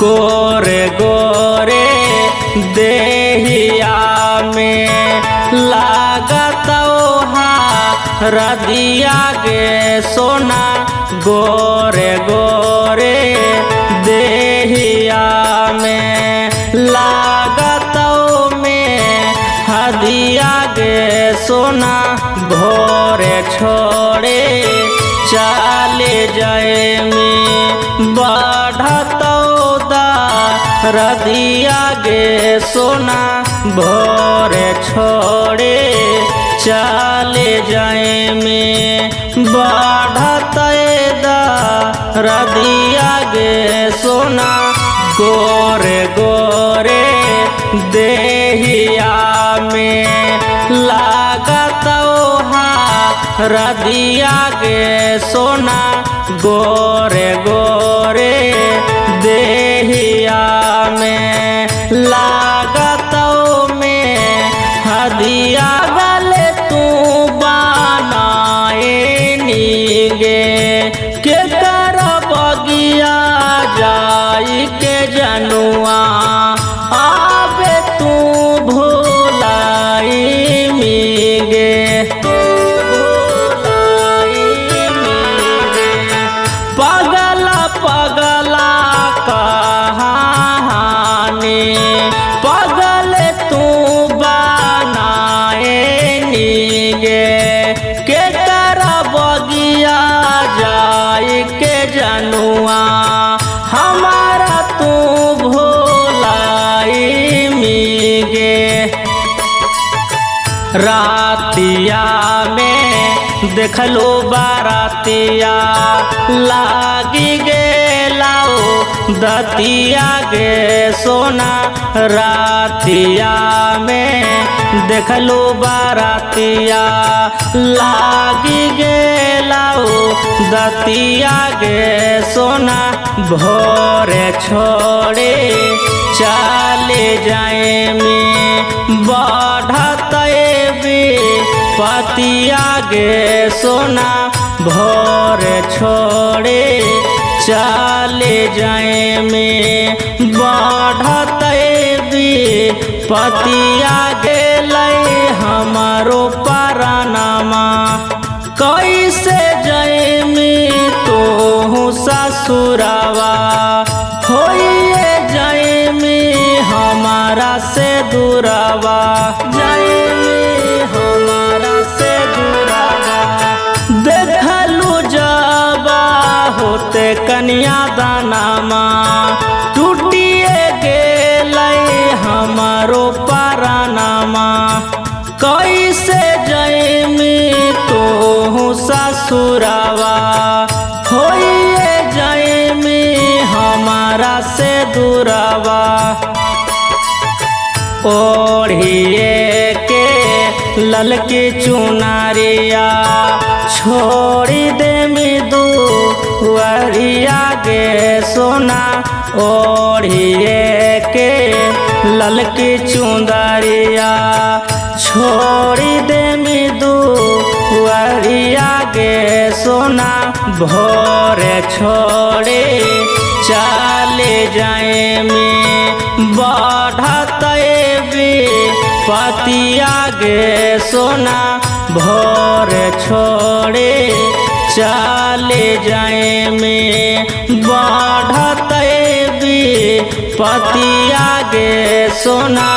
गोरे गोरे देहिया में लागत रदिया गे सोना गोरे गोरे देहिया में लागत में हदिया गे सोना भोरे छोड़े चले जाए में बढ़त रदिया गे सोना भोरे छोड़े चले जाए में बढ़त रदिया गे सोना गोरे गोरे देहिया में लागत रदिया गे सोना गोरे गोरे देहिया में लागत में हदिया गले तू बनाए नीगे के कर बगिया जाई के जनुआ आबे तू भुलाई मीगे पगला पगला कहानी पगल तू बनाए नीगे के कर बगिया जाई के जनुआ हमारा तू भुलाई मीगे रातिया में देखलो बारातिया लागी गे लाओ दतिया गे सोना रातिया में देखलो बारातिया लागी गे लाओ दतिया गे सोना भोरे छोड़े चले जाए में बढ़त पतिया गे सोना भोरे छोड़े चले जाए में बढ़त पतिया गे लय हमारो परानामा कैसे जाए में तो ससुरावा होइए जाए में हमारा से दूरावा जाए में हमारा से दूरावा देखलू जाबा होते कन्या दानामा टूटिए गेलै हमारो परानामा कैसे जाए में तो ससुरावा होइए जाए में हमारा से दूरावा ओढ़िए के ललकी चुनारिया छोड़ी दे मिदू वरिया गे सोना ओढ़िए के ललकी चुंदरिया छोड़ी दे मिदू वरिया गे सोना भोरे छोड़े चले जाए में बढ़त पतिया गे सोना भोरे छोड़े चले जाए में बढ़त पतिया गे सोना।